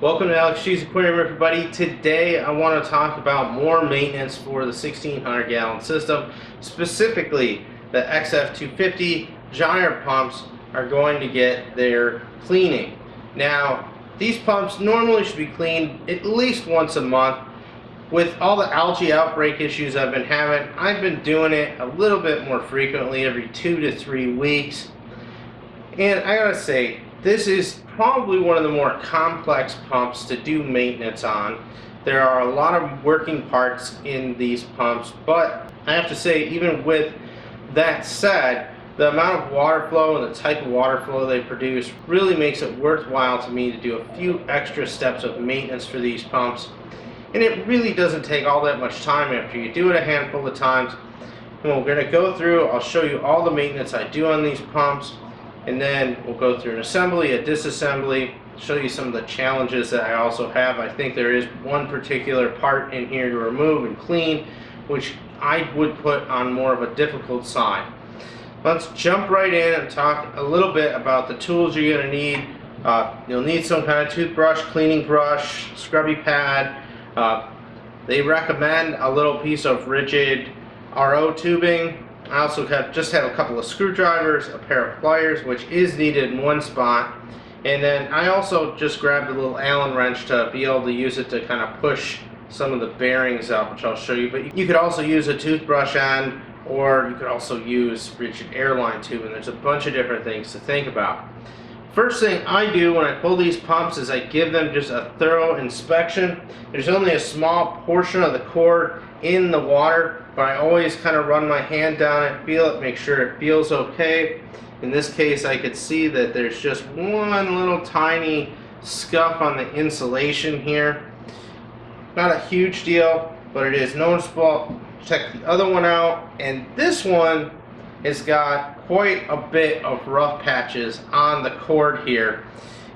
Welcome to AlexGs Aquarium, everybody. Today I want to talk about more maintenance for the 1600 gallon system. Specifically, the XF250 gyre pumps are going to get their cleaning. Now, these pumps normally should be cleaned at least once a month. With all the algae outbreak issues I've been having, I've been doing it a little bit more frequently, every 2 to 3 weeks. And I gotta say, this is probably one of the more complex pumps to do maintenance on. There are a lot of working parts in these pumps, but I have to say, even with that said, the amount of water flow and the type of water flow they produce really makes it worthwhile to me to do a few extra steps of maintenance for these pumps. And it really doesn't take all that much time after you do it a handful of times. And we're going to go through, I'll show you all the maintenance I do on these pumps, and then we'll go through an assembly, a disassembly, show you some of the challenges that I also have. I think there is one particular part in here to remove and clean, which I would put on more of a difficult side. Let's jump right in and talk a little bit about the tools you're going to need. You'll need some kind of toothbrush, cleaning brush, scrubby pad. They recommend a little piece of rigid RO tubing. I also just have a couple of screwdrivers, a pair of pliers, which is needed in one spot, and then I also just grabbed a little Allen wrench to be able to use it to kind of push some of the bearings up, which I'll show you. But you could also use a toothbrush end, or you could also use rigid airline tube, and there's a bunch of different things to think about. First thing I do when I pull these pumps is I give them just a thorough inspection. There's only a small portion of the cord in the water, but I always kind of run my hand down it, feel it, make sure it feels okay. In this case, I could see that there's just one little tiny scuff on the insulation here. Not a huge deal, but it is noticeable. Check the other one out, and this one has got quite a bit of rough patches on the cord here.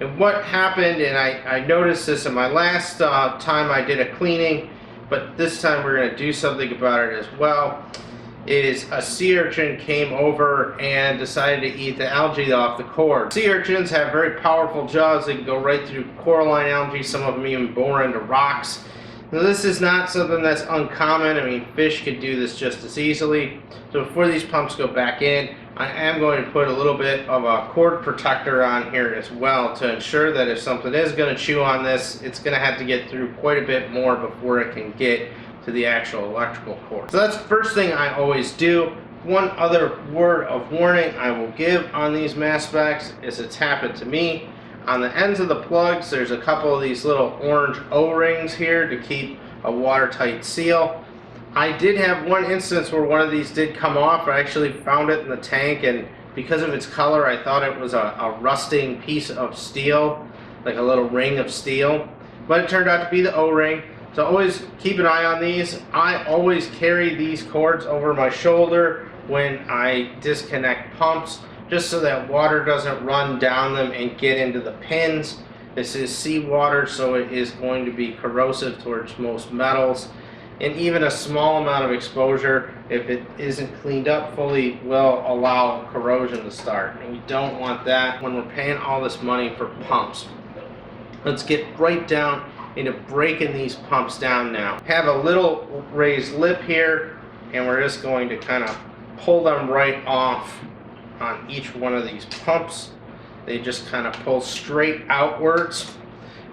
And what happened, and I noticed this in my last time I did a cleaning, but this time we're going to do something about it as well, is a sea urchin came over and decided to eat the algae off the cord. Sea urchins have very powerful jaws. They can go right through coralline algae. Some of them even bore into rocks. Now, this is not something that's uncommon. I mean, fish could do this just as easily. So before these pumps go back in, I am going to put a little bit of a cord protector on here as well to ensure that if something is going to chew on this, it's going to have to get through quite a bit more before it can get to the actual electrical cord. So that's the first thing I always do. One other word of warning I will give on these Maxspecs is it's happened to me. On the ends of the plugs, there's a couple of these little orange O-rings here to keep a watertight seal. I did have one instance where one of these did come off. I actually found it in the tank, and because of its color, I thought it was a rusting piece of steel, like a little ring of steel. But it turned out to be the O-ring. So always keep an eye on these. I always carry these cords over my shoulder when I disconnect pumps, just so that water doesn't run down them and get into the pins. This is seawater, so it is going to be corrosive towards most metals. And even a small amount of exposure, if it isn't cleaned up fully, will allow corrosion to start. And we don't want that when we're paying all this money for pumps. Let's get right down into breaking these pumps down now. Have a little raised lip here, and we're just going to kind of pull them right off on each one of these pumps. They just kind of pull straight outwards,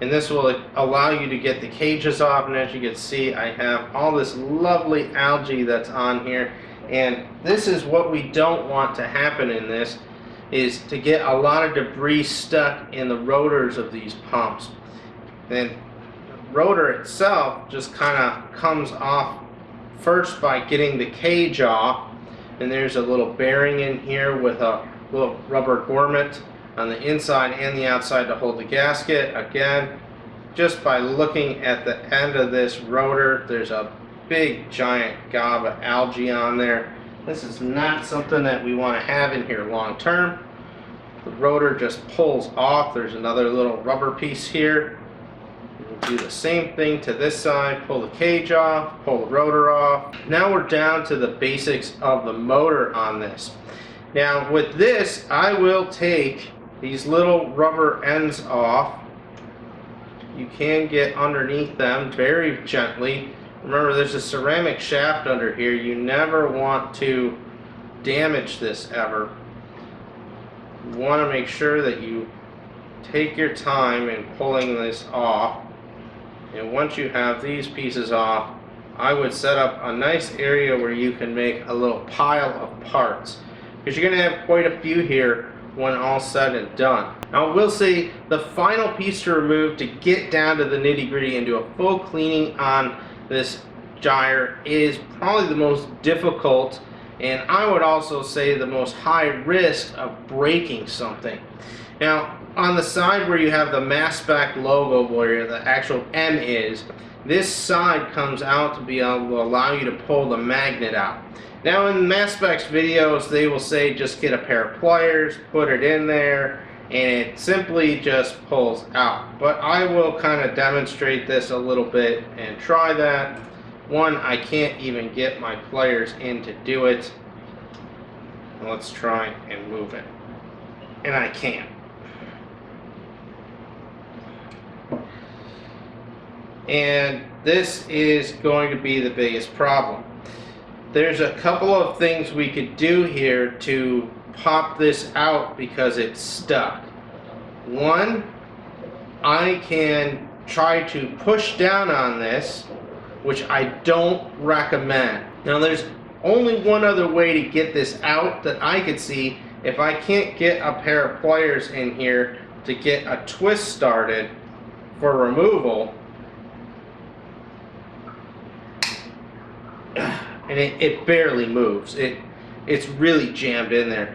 and this will allow you to get the cages off. And as you can see, I have all this lovely algae that's on here, and this is what we don't want to happen in this, is to get a lot of debris stuck in the rotors of these pumps. And the rotor itself just kind of comes off first by getting the cage off. And there's a little bearing in here with a little rubber grommet on the inside and the outside to hold the gasket. Again, just by looking at the end of this rotor, there's a big giant gob of algae on there. This is not something that we want to have in here long term. The rotor just pulls off. There's another little rubber piece here. We'll do the same thing to this side. Pull the cage off, pull the rotor off. Now we're down to the basics of the motor on this. Now with this, I will take these little rubber ends off, you can get underneath them very gently. Remember, there's a ceramic shaft under here. You never want to damage this ever. You want to make sure that you take your time in pulling this off. And once you have these pieces off, I would set up a nice area where you can make a little pile of parts, because you're going to have quite a few here when all said and done. Now, I will say the final piece to remove to get down to the nitty-gritty and do a full cleaning on this gyre is probably the most difficult, and I would also say the most high risk of breaking something. Now, on the side where you have the Maxspect logo, where the actual M is, this side comes out to be able to allow you to pull the magnet out. Now, in Maxspect's videos, they will say just get a pair of pliers, put it in there, and it simply just pulls out. But I will kind of demonstrate this a little bit and try that. One, I can't even get my pliers in to do it. Let's try and move it. And I can't. And this is going to be the biggest problem. There's a couple of things we could do here to pop this out because it's stuck. One, I can try to push down on this, which I don't recommend. Now, there's only one other way to get this out that I could see. If I can't get a pair of pliers in here to get a twist started for removal, and it barely moves. It's really jammed in there,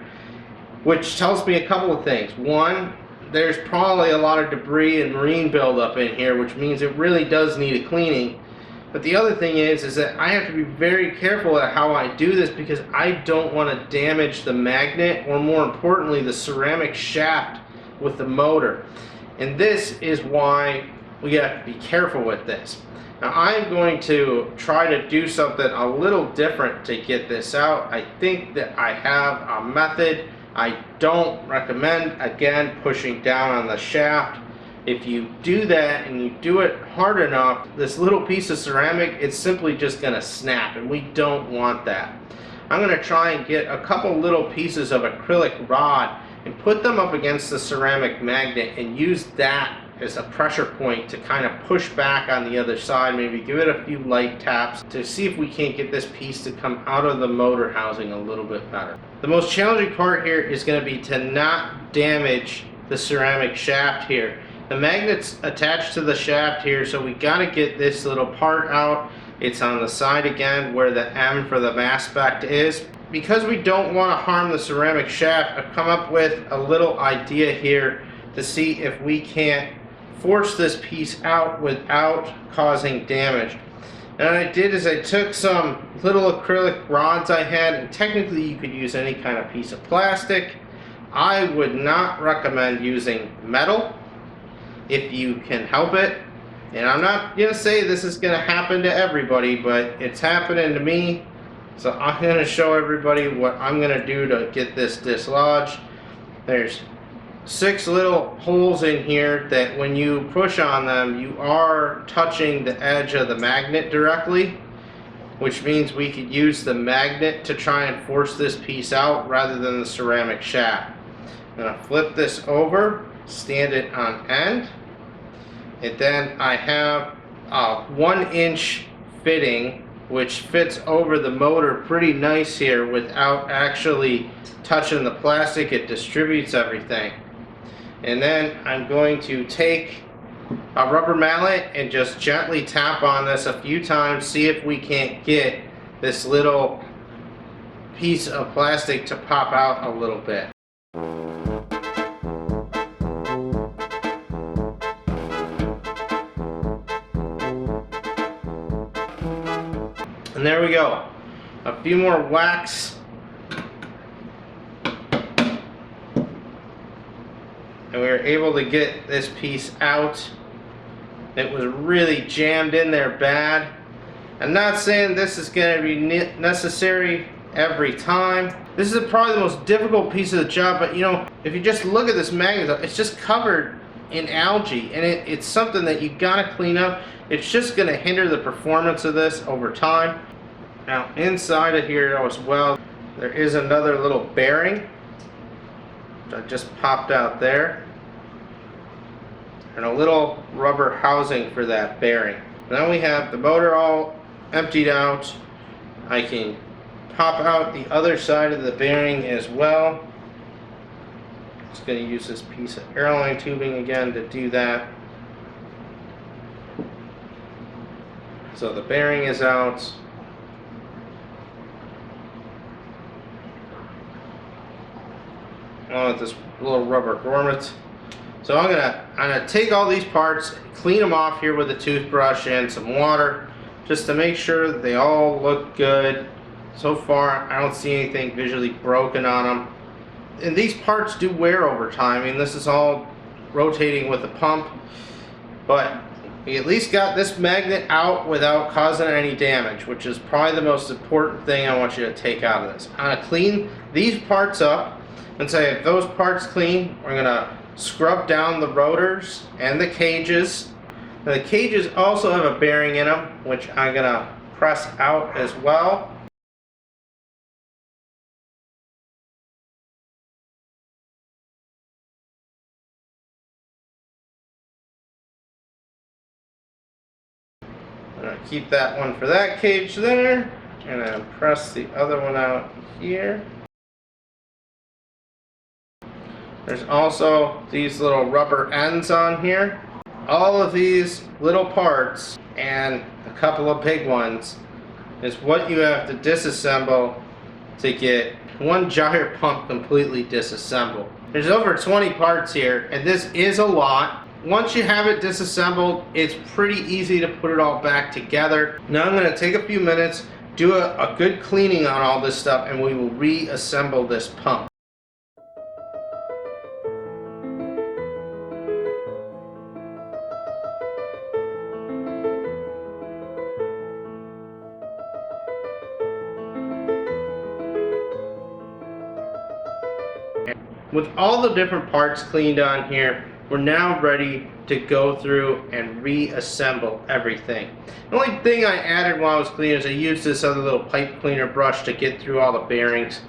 which tells me a couple of things. One, there's probably a lot of debris and marine buildup in here, which means it really does need a cleaning. But the other thing is that I have to be very careful at how I do this, because I don't want to damage the magnet, or more importantly, the ceramic shaft with the motor. And this is why we have to be careful with this. Now, I'm going to try to do something a little different to get this out. I think that I have a method. I don't recommend, again, pushing down on the shaft. If you do that and you do it hard enough, this little piece of ceramic, it's simply just going to snap, and we don't want that. I'm going to try and get a couple little pieces of acrylic rod and put them up against the ceramic magnet and use that as a pressure point to kind of push back on the other side, maybe give it a few light taps to see if we can't get this piece to come out of the motor housing a little bit better. The most challenging part here is going to be to not damage the ceramic shaft here. The magnet's attached to the shaft here, so we got to get this little part out. It's on the side again where the M for the Maxspect is. Because we don't want to harm the ceramic shaft, I've come up with a little idea here to see if we can't force this piece out without causing damage. And what I did is I took some little acrylic rods I had, and technically you could use any kind of piece of plastic. I would not recommend using metal if you can help it. And I'm not going to say this is going to happen to everybody, but it's happening to me. So I'm going to show everybody what I'm going to do to get this dislodged. There's 6 little holes in here that when you push on them, you are touching the edge of the magnet directly, which means we could use the magnet to try and force this piece out rather than the ceramic shaft. I'm going to flip this over, stand it on end, and then I have a 1-inch fitting which fits over the motor pretty nice here without actually touching the plastic. It distributes everything. And then I'm going to take a rubber mallet and just gently tap on this a few times, see if we can't get this little piece of plastic to pop out a little bit. And there we go. A few more whacks. And we were able to get this piece out. It was really jammed in there bad. I'm not saying this is going to be necessary every time. This is probably the most difficult piece of the job, but you know, if you just look at this magnet, it's just covered in algae, and it's something that you gotta clean up. It's just gonna hinder the performance of this over time. Now inside of here as well, there is another little bearing that just popped out there, and a little rubber housing for that bearing. Now we have the motor all emptied out. I can pop out the other side of the bearing as well. Just going to use this piece of airline tubing again to do that. So the bearing is out. On with this little rubber grommet. So I'm gonna take all these parts, clean them off here with a toothbrush and some water, just to make sure that they all look good. So far, I don't see anything visually broken on them. And these parts do wear over time. I mean, this is all rotating with the pump, but we at least got this magnet out without causing any damage, which is probably the most important thing I want you to take out of this. I'm gonna clean these parts up and say, if those parts clean, we're gonna scrub down the rotors and the cages. Now, the cages also have a bearing in them, which I'm gonna press out as well. I'm gonna keep that one for that cage there, and then press the other one out here. There's also these little rubber ends on here. All of these little parts and a couple of big ones is what you have to disassemble to get one gyre pump completely disassembled. There's over 20 parts here, and this is a lot. Once you have it disassembled, it's pretty easy to put it all back together. Now I'm going to take a few minutes, do a good cleaning on all this stuff, and we will reassemble this pump. With all the different parts cleaned on here, we're now ready to go through and reassemble everything. The only thing I added while I was cleaning is I used this other little pipe cleaner brush to get through all the bearings.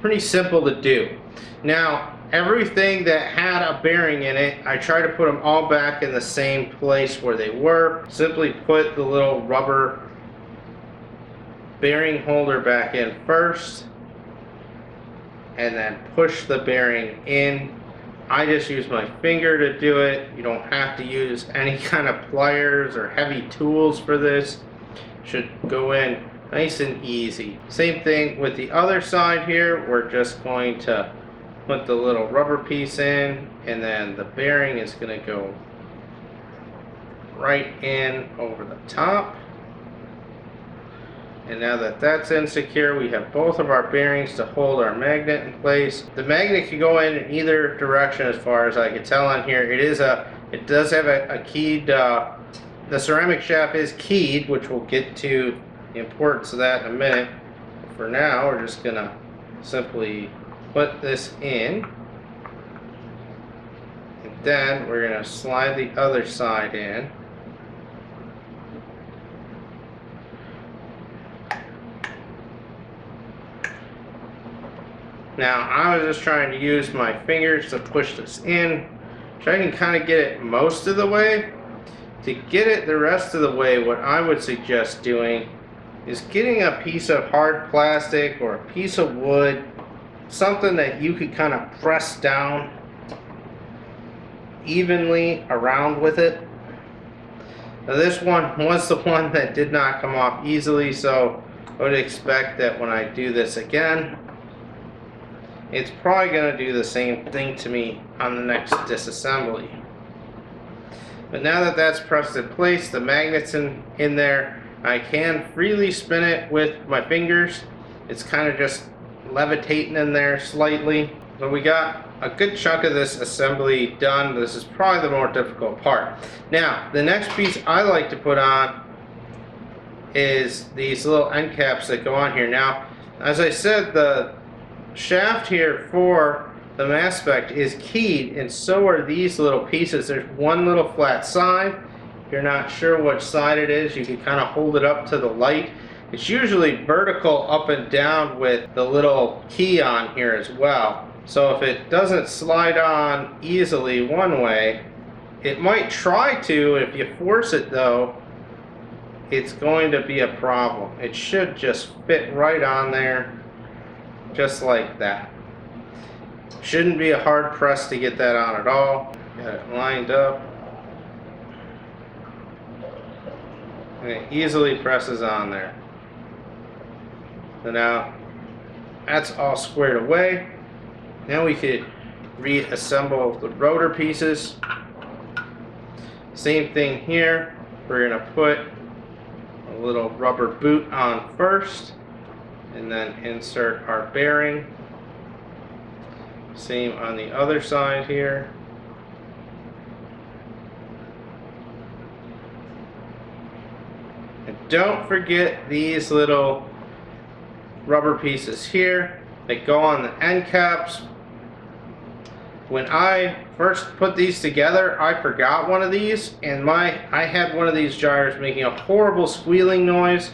Pretty simple to do. Now, everything that had a bearing in it, I try to put them all back in the same place where they were. Simply put the little rubber bearing holder back in first, and then push the bearing in. I just use my finger to do it. You don't have to use any kind of pliers or heavy tools for this. Should go in nice and easy. Same thing with the other side here. We're just going to put the little rubber piece in, and then the bearing is going to go right in over the top. And now that that's in secure, we have both of our bearings to hold our magnet in place. The magnet can go in either direction as far as I can tell on here. It does have a keyed, the ceramic shaft is keyed, which we'll get to the importance of that in a minute. But for now, we're just gonna simply put this in. And then we're gonna slide the other side in. Now, I was just trying to use my fingers to push this in, so I can kind of get it most of the way. To get it the rest of the way, what I would suggest doing is getting a piece of hard plastic or a piece of wood, something that you could kind of press down evenly around with it. Now, this one was the one that did not come off easily, so I would expect that when I do this again, it's probably going to do the same thing to me on the next disassembly. But now that that's pressed in place, the magnet's in there, I can freely spin it with my fingers. It's kind of just levitating in there slightly. So we got a good chunk of this assembly done. This is probably the more difficult part. Now, the next piece I like to put on is these little end caps that go on here. Now, as I said, the shaft here for the Maxspect is keyed, and so are these little pieces. There's one little flat side. If you're not sure which side it is, you can kind of hold it up to the light. It's usually vertical up and down with the little key on here as well. So if it doesn't slide on easily one way, it might try to. If you force it though, it's going to be a problem. It should just fit right on there, just like that. Shouldn't be a hard press to get that on at all. Got it lined up. And it easily presses on there. So now that's all squared away. Now we could reassemble the rotor pieces. Same thing here. We're going to put a little rubber boot on first and then insert our bearing. Same on the other side here. And don't forget these little rubber pieces here that go on the end caps. When I first put these together, I forgot one of these, and I had one of these gyres making a horrible squealing noise.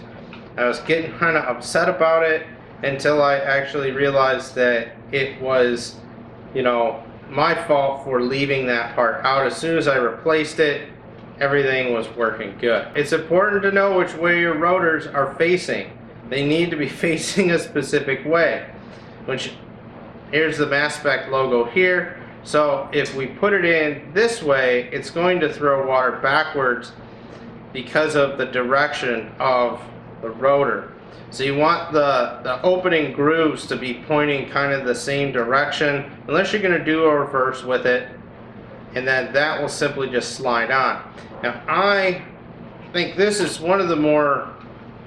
I was getting kind of upset about it until I actually realized that it was, you know, my fault for leaving that part out. As soon as I replaced it, everything was working good. It's important to know which way your rotors are facing. They need to be facing a specific way. Which, here's the Maxspect logo here. So if we put it in this way, it's going to throw water backwards because of the direction of the rotor. So you want the opening grooves to be pointing kind of the same direction, unless you're going to do a reverse with it, and then that will simply just slide on. Now I think this is one of the more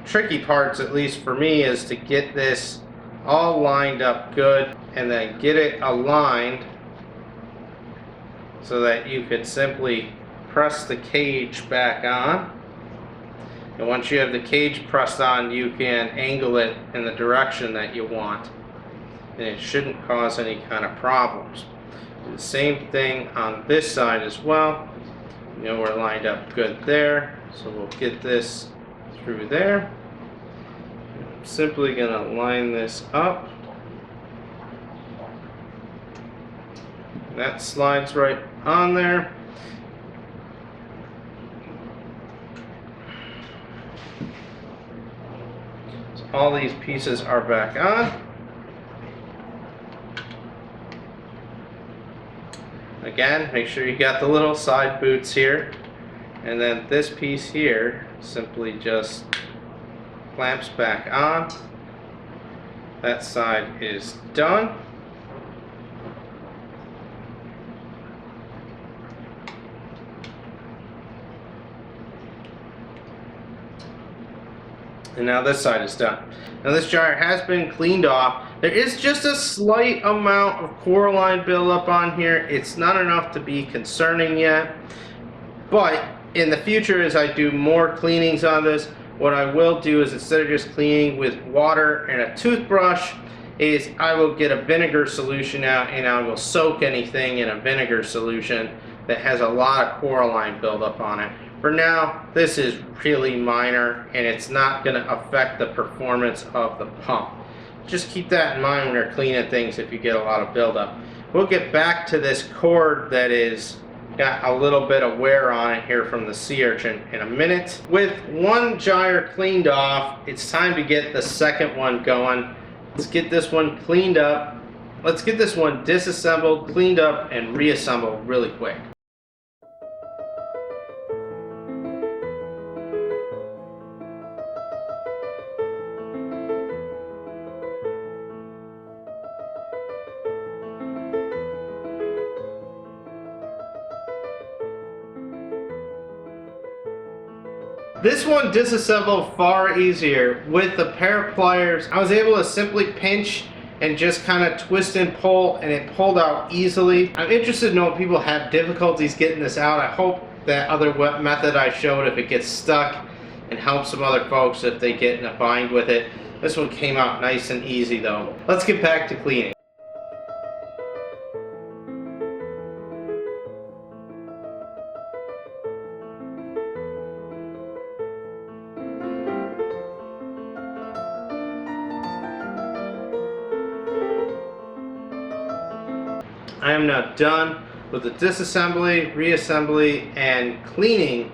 tricky parts, at least for me, is to get this all lined up good and then get it aligned so that you could simply press the cage back on. And once you have the cage pressed on, you can angle it in the direction that you want, and it shouldn't cause any kind of problems. Do the same thing on this side as well. You know, we're lined up good there, so we'll get this through there. I'm simply going to line this up. That slides right on there. So all these pieces are back on. Again, make sure you got the little side boots here. And then this piece here simply just clamps back on. That side is done. And now this side is done. Now this gyre has been cleaned off. There is just a slight amount of coralline buildup on here. It's not enough to be concerning yet. But in the future, as I do more cleanings on this, what I will do is, instead of just cleaning with water and a toothbrush, is I will get a vinegar solution out and I will soak anything in a vinegar solution that has a lot of coralline buildup on it. For now, this is really minor and it's not going to affect the performance of the pump. Just keep that in mind when you're cleaning things if you get a lot of buildup. We'll get back to this cord that is got a little bit of wear on it here from the sea urchin in a minute. With one gyre cleaned off, it's time to get the second one going. Let's get this one cleaned up. Let's get this one disassembled, cleaned up, and reassembled really quick. This one disassembled far easier. With the pair of pliers, I was able to simply pinch and just kind of twist and pull, and it pulled out easily. I'm interested to know if people have difficulties getting this out. I hope that other method I showed, if it gets stuck, and help some other folks if they get in a bind with it. This one came out nice and easy though. Let's get back to cleaning. I am now done with the disassembly, reassembly, and cleaning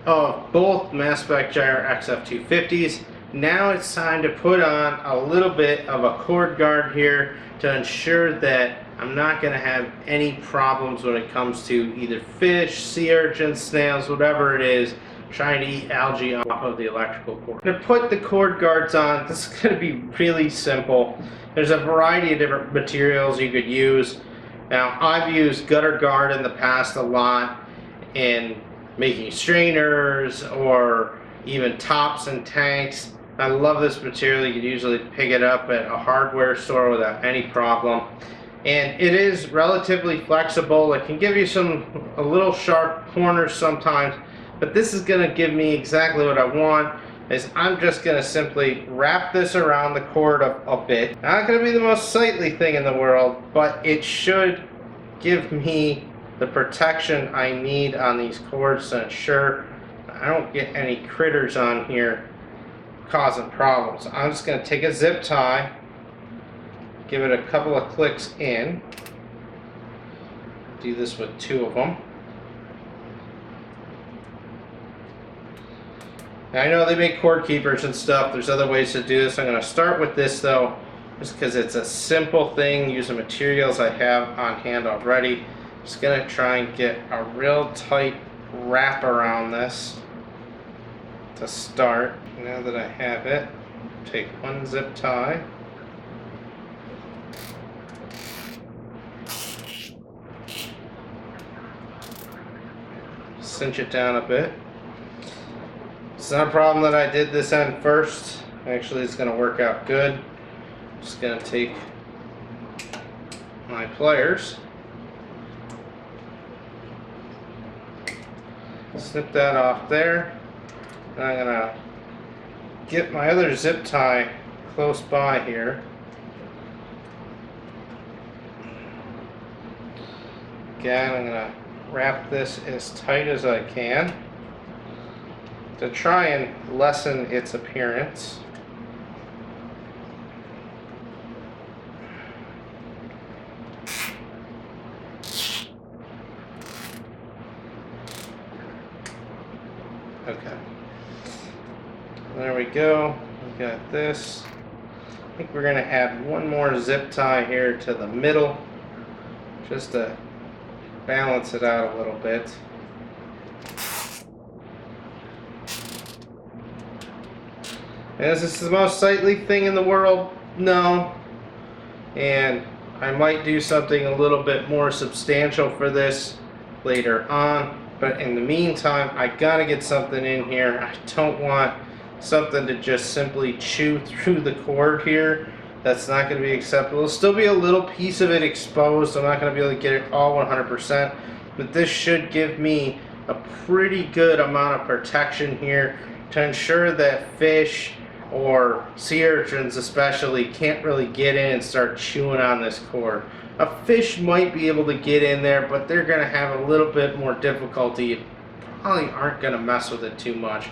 of both Maxspect Gyre XF250s. Now it's time to put on a little bit of a cord guard here to ensure that I'm not going to have any problems when it comes to either fish, sea urchins, snails, whatever it is, trying to eat algae off of the electrical cord. To put the cord guards on, this is going to be really simple. There's a variety of different materials you could use. Now, I've used gutter guard in the past a lot in making strainers or even tops and tanks. I love this material. You can usually pick it up at a hardware store without any problem. And it is relatively flexible. It can give you a little sharp corners sometimes, but this is going to give me exactly what I want. Is I'm just going to simply wrap this around the cord a bit. Not going to be the most sightly thing in the world, but it should give me the protection I need on these cords to ensure I don't get any critters on here causing problems. I'm just going to take a zip tie, give it a couple of clicks in, do this with 2 of them. Now, I know they make cord keepers and stuff. There's other ways to do this. I'm going to start with this though, just because it's a simple thing using materials I have on hand already. Just going to try and get a real tight wrap around this to start. Now that I have it, take one zip tie, cinch it down a bit. It's not a problem that I did this end first. Actually, it's going to work out good. Just going to take my pliers, snip that off there, and I'm going to get my other zip tie close by here. Again, I'm going to wrap this as tight as I can to try and lessen its appearance. Okay. There we go. We got this. I think we're going to add one more zip tie here to the middle just to balance it out a little bit. Is this the most sightly thing in the world? No. And I might do something a little bit more substantial for this later on. But in the meantime, I gotta get something in here. I don't want something to just simply chew through the cord here. That's not going to be acceptable. There'll still be a little piece of it exposed. I'm not going to be able to get it all 100%. But this should give me a pretty good amount of protection here to ensure that fish or sea urchins especially can't really get in and start chewing on this cord. A fish might be able to get in there, but they're going to have a little bit more difficulty. Probably aren't going to mess with it too much.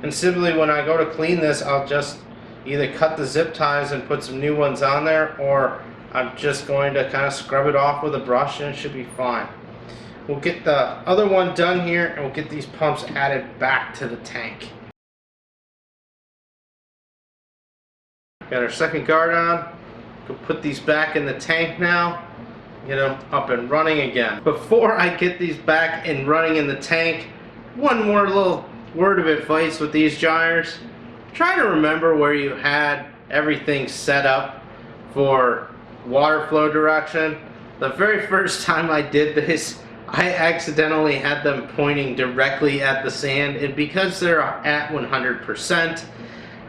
And simply when I go to clean this, I'll just either cut the zip ties and put some new ones on there, or I'm just going to kind of scrub it off with a brush and it should be fine. We'll get the other one done here and we'll get these pumps added back to the tank. Got our second guard on. We'll put these back in the tank now. Get them up and running again. Before I get these back and running in the tank, one more little word of advice with these gyres. Try to remember where you had everything set up for water flow direction. The very first time I did this, I accidentally had them pointing directly at the sand, and because they're at 100%,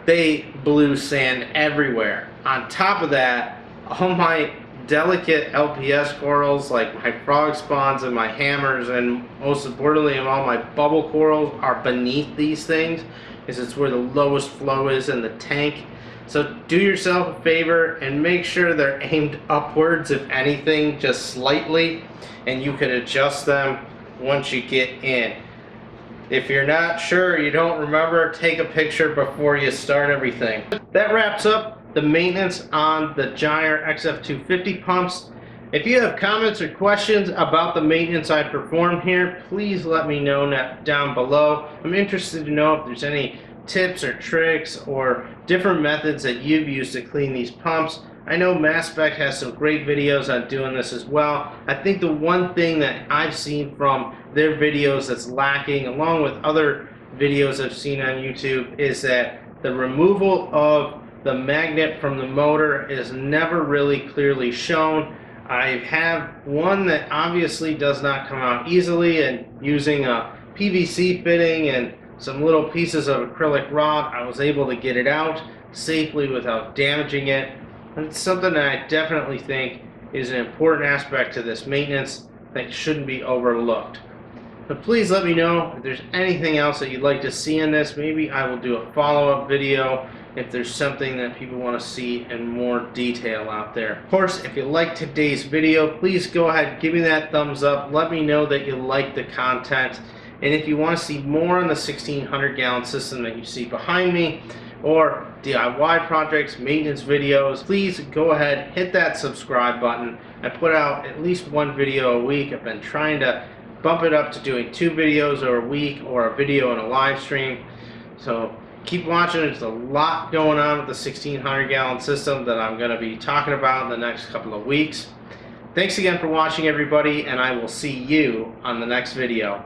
they blew sand everywhere. On top of that, all my delicate LPS corals, like my frog spawns and my hammers, and most importantly all my bubble corals, are beneath these things, because it's where the lowest flow is in the tank. So do yourself a favor and make sure they're aimed upwards, if anything, just slightly, and you can adjust them once you get in. If you're not sure, you don't remember, take a picture before you start everything. That wraps up the maintenance on the Gyre XF250 pumps. If you have comments or questions about the maintenance I performed here, please let me know down below. I'm interested to know if there's any tips or tricks or different methods that you've used to clean these pumps. I know Maxspect has some great videos on doing this as well. I think the one thing that I've seen from their videos that's lacking, along with other videos I've seen on YouTube, is that the removal of the magnet from the motor is never really clearly shown. I have one that obviously does not come out easily, and using a PVC fitting and some little pieces of acrylic rod, I was able to get it out safely without damaging it. And it's something that I definitely think is an important aspect to this maintenance that shouldn't be overlooked. But please let me know if there's anything else that you'd like to see in this. Maybe I will do a follow-up video if there's something that people want to see in more detail out there. Of course, if you like today's video, please go ahead, give me that thumbs up. Let me know that you like the content. And if you want to see more on the 1600-gallon system that you see behind me, or DIY projects, maintenance videos, please go ahead, hit that subscribe button. I put out at least one video a week. I've been trying to bump it up to doing 2 videos a week, or a video and a live stream. So keep watching. There's a lot going on with the 1600-gallon system that I'm going to be talking about in the next couple of weeks. Thanks again for watching, everybody, and I will see you on the next video.